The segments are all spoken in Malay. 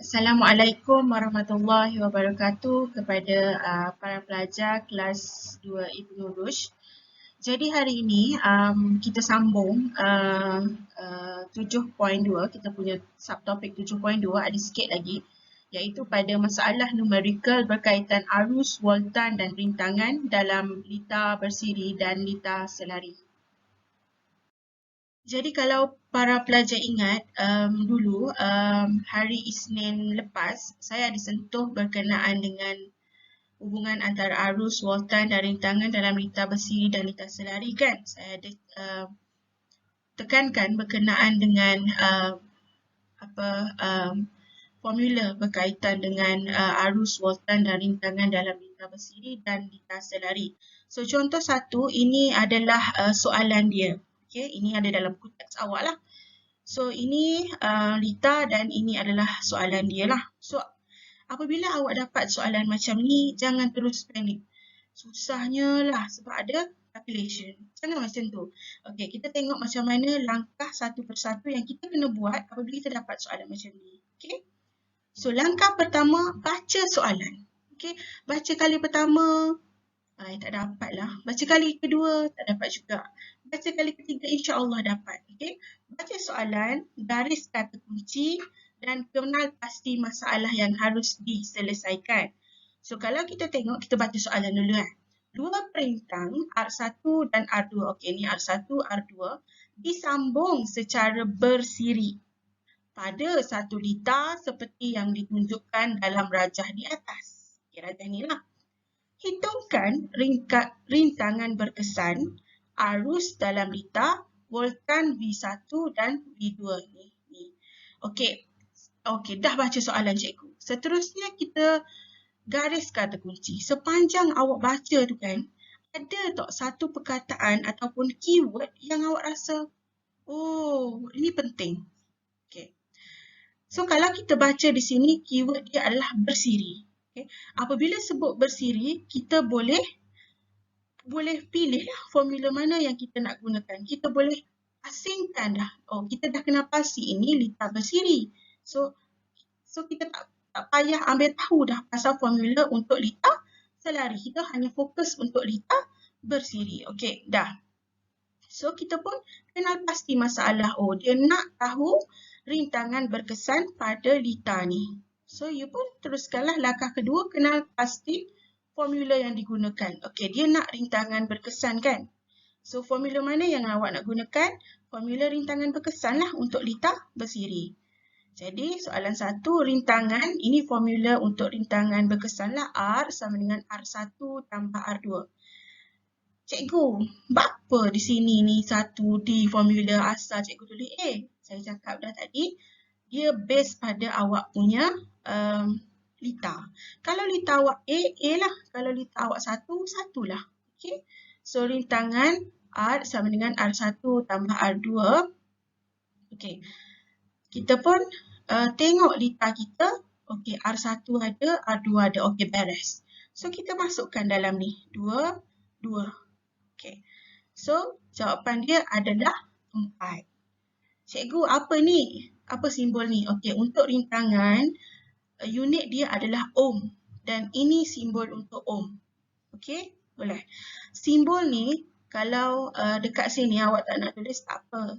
Assalamualaikum warahmatullahi wabarakatuh kepada para pelajar kelas 2 Ibnu Rushd. Jadi hari ini kita sambung 7.2, kita punya subtopik 7.2 ada sikit lagi, iaitu pada masalah numerikal berkaitan arus, voltan dan rintangan dalam lita bersiri dan lita selari. Jadi kalau para pelajar ingat dulu hari Isnin lepas saya ada sentuh berkenaan dengan hubungan antara arus, voltan dan rintangan dalam lita bersiri dan lita selari kan. Saya ada tekankan berkenaan dengan formula berkaitan dengan arus, voltan dan rintangan dalam lita bersiri dan lita selari. So contoh satu, ini adalah soalan dia. Okay, ini ada dalam buku teks awak lah. So ini lita dan ini adalah soalan dia lah. So apabila awak dapat soalan macam ni, jangan terus panik. Susahnya lah sebab ada calculation. Jangan macam tu. Okay, kita tengok macam mana langkah satu persatu yang kita kena buat apabila kita dapat soalan macam ni. Okay. So langkah pertama, baca soalan. Okay, baca kali pertama, tak dapat lah. Baca kali kedua, tak dapat juga. Baca kali ketiga, insya-Allah dapat. Okay? Baca soalan, garis kata kunci dan kenal pasti masalah yang harus diselesaikan. So, kalau kita tengok, kita baca soalan dulu kan. Dua perintang R1 dan R2. Okey, ni R1, R2 disambung secara bersiri pada satu lita seperti yang ditunjukkan dalam rajah di atas. Okey, rajah ni lah. Hitungkan rintangan berkesan arus dalam lita, voltan V1 dan V2 ni. Okey, dah baca soalan cikgu. Seterusnya kita garis kata kunci. Sepanjang awak baca tu kan, ada tak satu perkataan ataupun keyword yang awak rasa, oh, ini penting. Okey. So kalau kita baca di sini, keyword dia adalah bersiri. Okay. Apabila sebut bersiri, kita boleh pilih lah formula mana yang kita nak gunakan. Kita boleh asingkan dah. Oh, kita dah kenal pasti ini lita bersiri. So kita tak payah ambil tahu dah pasal formula untuk lita selari. Kita hanya fokus untuk lita bersiri. Okey, dah. So kita pun kenal pasti masalah. Oh, dia nak tahu rintangan berkesan pada lita ni. So, you pun teruskanlah langkah kedua, kenal pasti formula yang digunakan. Okey, dia nak rintangan berkesan kan? So, formula mana yang awak nak gunakan? Formula rintangan berkesan lah untuk lita bersiri. Jadi, soalan satu, rintangan. Ini formula untuk rintangan berkesan lah. R sama dengan R1 tambah R2. Cikgu, berapa di sini ni satu di formula asal cikgu tulis A? Saya cakap dah tadi, dia base pada awak punya lita. Kalau lita awak A lah. Kalau lita awak 1 lah. Okay. So, rintangan R sama dengan R1 tambah R2. Okay. Kita pun tengok lita kita. Okay, R1 ada, R2 ada. Okay, beres. So, kita masukkan dalam ni. 2. Okay. So, jawapan dia adalah 4. Cikgu, apa ni? Apa simbol ni? Okey, untuk rintangan, unit dia adalah ohm. Dan ini simbol untuk ohm. Okey, boleh. Simbol ni, kalau dekat sini awak tak nak tulis, tak apa.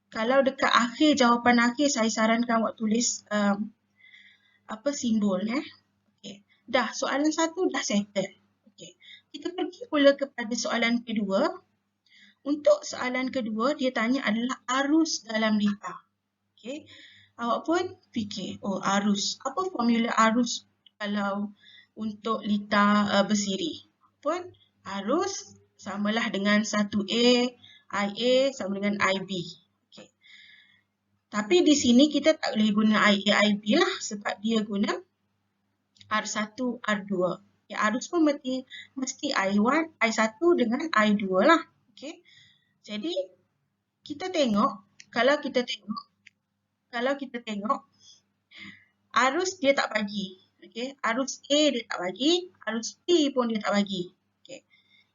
Kalau dekat akhir, jawapan akhir, saya sarankan awak tulis simbol. Okey, dah soalan satu dah settle. Okey, kita pergi pula kepada soalan kedua. Untuk soalan kedua, dia tanya adalah arus dalam lita. Okay. Awak pun fikir, oh arus. Apa formula arus kalau untuk lita bersiri? Pun arus samalah dengan 1A, IA sama dengan IB. Okay. Tapi di sini kita tak boleh guna IA, IB lah sebab dia guna R1, R2. Okay. Arus pun mesti I1, I1 dengan I2 lah. Okay. Jadi, kita tengok, kalau kita tengok, arus dia tak bagi. Okay? Arus A dia tak bagi, arus B pun dia tak bagi. Okay?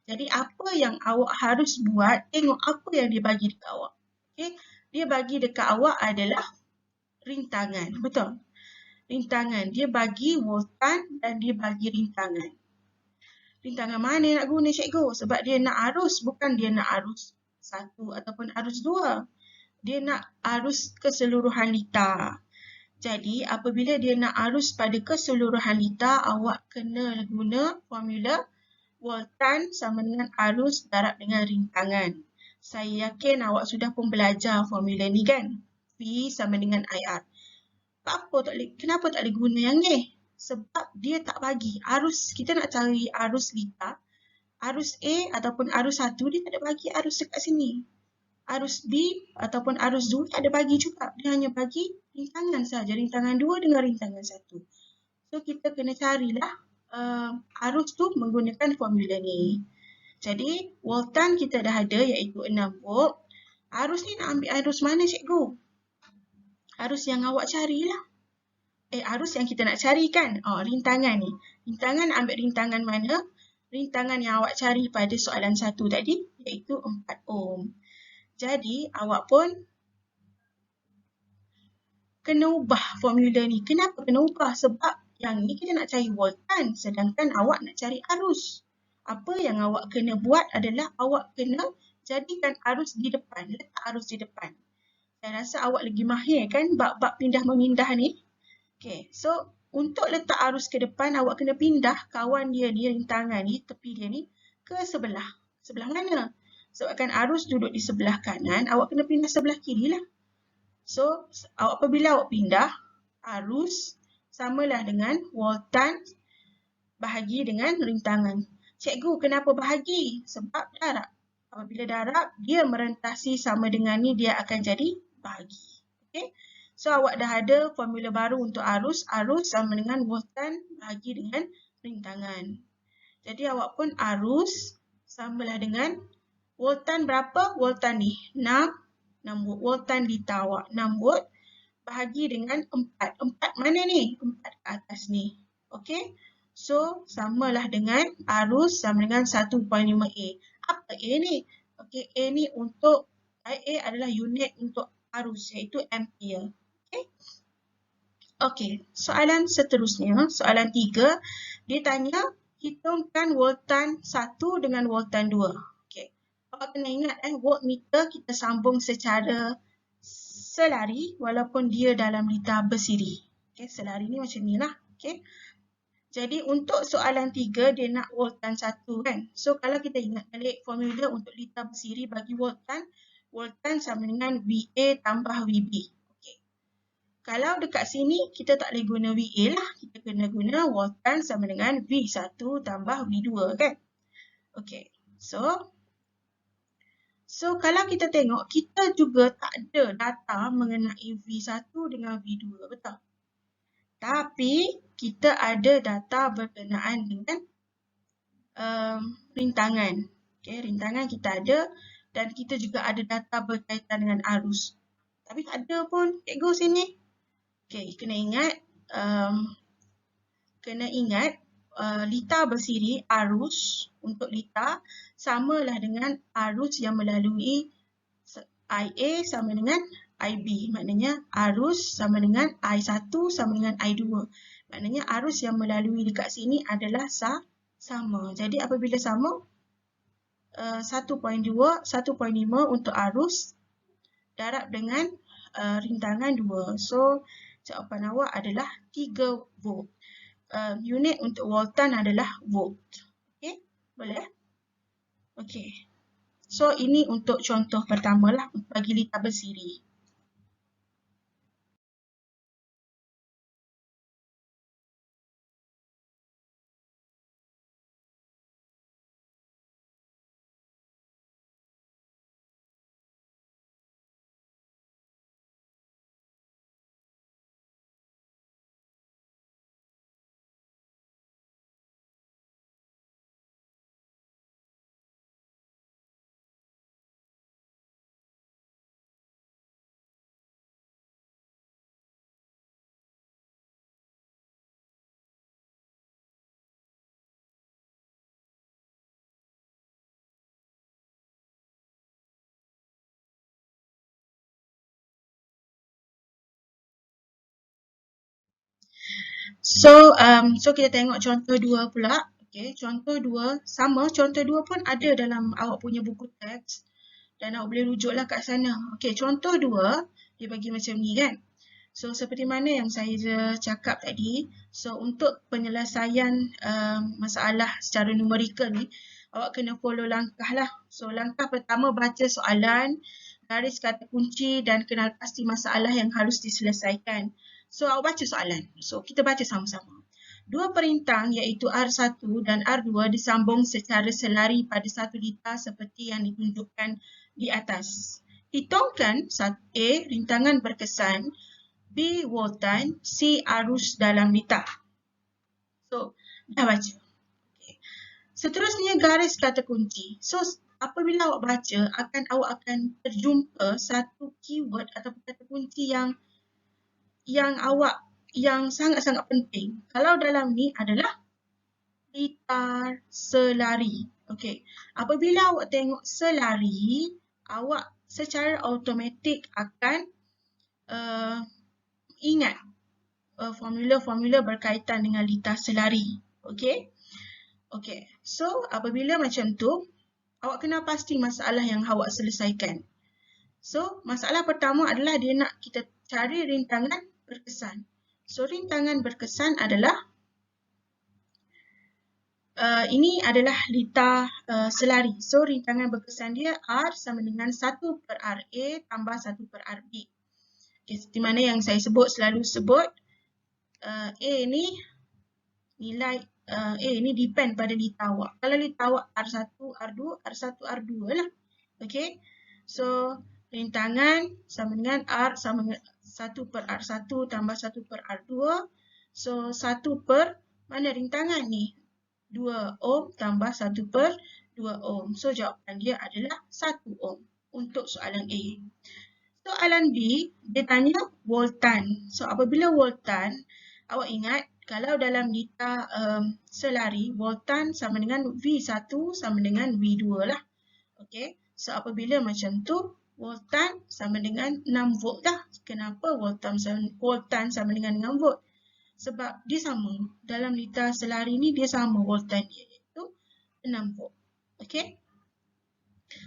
Jadi, apa yang awak harus buat, tengok apa yang dia bagi dekat awak. Okay? Dia bagi dekat awak adalah rintangan. Betul? rintangan. Dia bagi voltan dan dia bagi rintangan. Rintangan mana nak guna cikgu? Sebab dia nak arus, bukan dia nak arus 1 ataupun arus 2. Dia nak arus keseluruhan litar. Jadi, apabila dia nak arus pada keseluruhan litar, awak kena guna formula voltan sama dengan arus darab dengan rintangan. Saya yakin awak sudah pun belajar formula ni kan? V sama dengan IR. Kenapa tak boleh guna yang ni? Sebab dia tak bagi arus. Kita nak cari arus litar. Arus A ataupun arus 1, dia tak ada bagi arus dekat sini. Arus B ataupun arus 2 tak ada bagi juga. Dia hanya bagi rintangan saja. Rintangan 2 dengan rintangan 1. So, kita kena carilah arus tu menggunakan formula ni. Jadi, voltan kita dah ada iaitu 6 volt. Arus ni nak ambil arus mana cikgu? Arus yang awak carilah. Arus yang kita nak cari kan? Rintangan ni. Rintangan nak ambil rintangan mana? Rintangan yang awak cari pada soalan 1 tadi iaitu 4 ohm. Jadi, awak pun kena ubah formula ni. Kenapa kena ubah? Sebab yang ni kita nak cari voltan, sedangkan awak nak cari arus. Apa yang awak kena buat adalah awak kena jadikan arus di depan. Letak arus di depan. Saya rasa awak lagi mahir kan bab-bab pindah-memindah ni. Okay, so untuk letak arus ke depan, awak kena pindah kawan dia ni, rintangan ni, tepi dia ni ke sebelah. Sebelah mana? Sebabkan arus duduk di sebelah kanan, awak kena pindah sebelah kiri lah. So, apabila awak pindah, arus samalah dengan voltan bahagi dengan rintangan. Cikgu, kenapa bahagi? Sebab darab. Apabila darab, dia merentasi sama dengan ni, dia akan jadi bahagi. Okay? So, awak dah ada formula baru untuk arus. Arus sama dengan voltan bahagi dengan rintangan. Jadi, awak pun arus samalah dengan voltan berapa? Voltan ni 6 volt. Voltan litar awak 6 volt bahagi dengan 4. 4 mana ni? 4 ke atas ni. Okay? So, samalah dengan arus sama dengan 1.5A. Apa A ni? Okay, A ni untuk A adalah unit untuk arus iaitu ampere. Okay, soalan seterusnya, soalan 3, dia tanya hitungkan voltan 1 dengan voltan 2. Okay, awak kena ingat voltmeter kita sambung secara selari walaupun dia dalam litar bersiri. Okay, selari ni macam ni lah. Okay, jadi untuk soalan 3 dia nak voltan 1 kan. So kalau kita ingat balik formula untuk litar bersiri bagi voltan, voltan sama dengan VA tambah VB. Kalau dekat sini, kita tak boleh guna VA lah. Kita kena guna voltan sama dengan V1 tambah V2 kan? Okay. So kalau kita tengok, kita juga tak ada data mengenai V1 dengan V2. Betul? Tapi, kita ada data berkenaan dengan rintangan. Okay, rintangan kita ada dan kita juga ada data berkaitan dengan arus. Tapi tak ada pun cikgu sini. Okay, kena ingat litar bersiri arus untuk litar samalah dengan arus yang melalui IA sama dengan IB. Maknanya arus sama dengan I1 sama dengan I2. Maknanya arus yang melalui dekat sini adalah sama. Jadi apabila sama 1.2, 1.5 untuk arus darab dengan rintangan 2. So, jawapan awak adalah 3 volt. Unit untuk voltan adalah volt. Okey, boleh? Okey. So, ini untuk contoh pertama lah bagi litar bersiri. So kita tengok contoh 2 pula. Okay, contoh 2 sama, contoh 2 pun ada dalam awak punya buku teks dan awak boleh rujuklah kat sana. Okay, contoh 2 dia bagi macam ni kan. So seperti mana yang saya cakap tadi, so untuk penyelesaian masalah secara numerikal ni, awak kena follow langkah lah. So langkah pertama, baca soalan, garis kata kunci dan kenal pasti masalah yang harus diselesaikan. So awak baca soalan. So kita baca sama-sama. Dua perintang iaitu R1 dan R2 disambung secara selari pada satu litar seperti yang ditunjukkan di atas. Hitungkan A. Rintangan berkesan, B. Voltan, C. Arus dalam litar. So, dah baca. Okay. Seterusnya garis kata kunci. So, apabila awak baca, awak akan terjumpa satu keyword atau kata kunci yang sangat-sangat penting. Kalau dalam ni adalah litar selari. Okey. Apabila awak tengok selari, awak secara automatik akan ingat formula-formula berkaitan dengan litar selari. Okey. Okey. So, apabila macam tu, awak kena pasti masalah yang awak selesaikan. So, masalah pertama adalah dia nak kita cari rintangan berkesan. So, rintangan berkesan adalah ini adalah litar selari. So, rintangan berkesan dia R sama dengan 1 per RA tambah 1 per RB. Okay, seperti mana yang saya selalu sebut, A ni nilai A ni depend pada litar awak. Kalau litar awak R1, R2, R1, R2 lah. Okay. So, rintangan sama dengan R sama dengan 1 per R1 tambah 1 per R2. So, 1 per mana rintangan ni? 2 ohm tambah 1 per 2 ohm. So, jawapan dia adalah 1 ohm untuk soalan A. Soalan B, dia tanya voltan. So, apabila voltan, awak ingat kalau dalam litar selari, voltan sama dengan V1 sama dengan V2 lah. Okay. So, apabila macam tu, voltan sama dengan 6 volt lah. Kenapa voltan sama dengan 6 volt? Sebab dia sama. Dalam litar selari ni, dia sama voltan dia, iaitu 6 volt. Okay.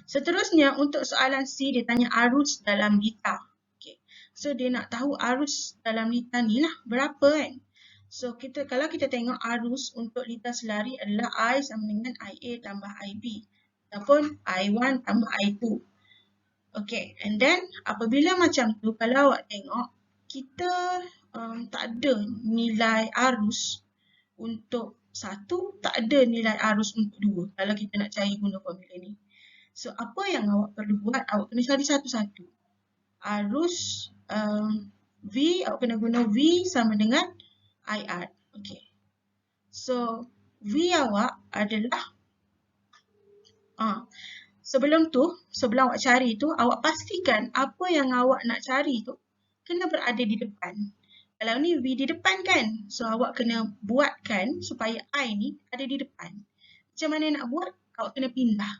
Seterusnya, untuk soalan C, dia tanya arus dalam litar. Okay. So, dia nak tahu arus dalam litar ni lah berapa kan. So, kalau kita tengok arus untuk litar selari adalah I sama dengan IA tambah IB. Ataupun I1 tambah I2. Okay. And then, apabila macam tu, kalau awak tengok, kita tak ada nilai arus untuk 1, tak ada nilai arus untuk 2. Kalau kita nak cari guna formula ni. So, apa yang awak perlu buat? Awak kena cari satu-satu. Arus V, awak kena guna V sama dengan IR. Okay. So, V awak adalah sebelum awak cari tu, awak pastikan apa yang awak nak cari tu kena berada di depan. Kalau ni V di depan kan? So, awak kena buatkan supaya I ni ada di depan. Macam mana nak buat? Awak kena pindah.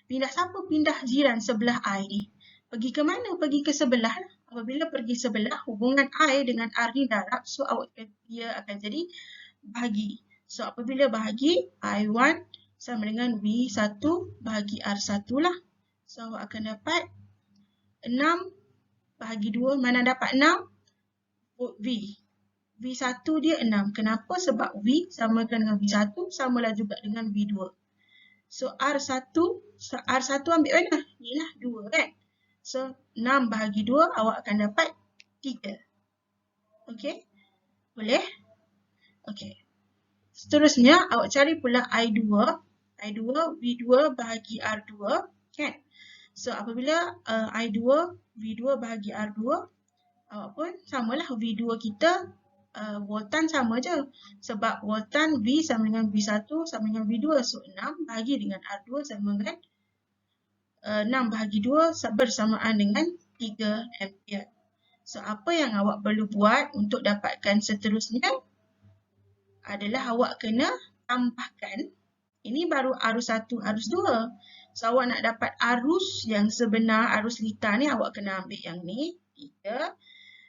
Pindah siapa? Pindah jiran sebelah I ni. Pergi ke mana? Pergi ke sebelah lah. Apabila pergi sebelah, hubungan I dengan R ni darab. So, dia akan jadi bahagi. So, apabila bahagi, I1 sama dengan V1 bahagi R1 lah. So, awak akan dapat 6 bahagi 2. Mana dapat 6? V. V1 dia 6. Kenapa? Sebab V sama dengan V1 samalah juga dengan V2. So, R1 ambil mana? Inilah 2 kan? So, 6 bahagi 2, awak akan dapat 3. Okey? Boleh? Okey. Seterusnya, awak cari pula I2. I2, V2 bahagi R2. Kan? So, apabila I2, V2 bahagi R2, awak pun samalah V2 kita. Voltan sama je. Sebab voltan V sama dengan V1 sama dengan V2. So, 6 bahagi dengan R2 sama dengan 6 bahagi 2 bersamaan dengan 3 ampere. So, apa yang awak perlu buat untuk dapatkan seterusnya adalah awak kena tambahkan. Ini baru arus 1, arus 2. So, awak nak dapat arus yang sebenar, arus litar ni, awak kena ambil yang ni, 3.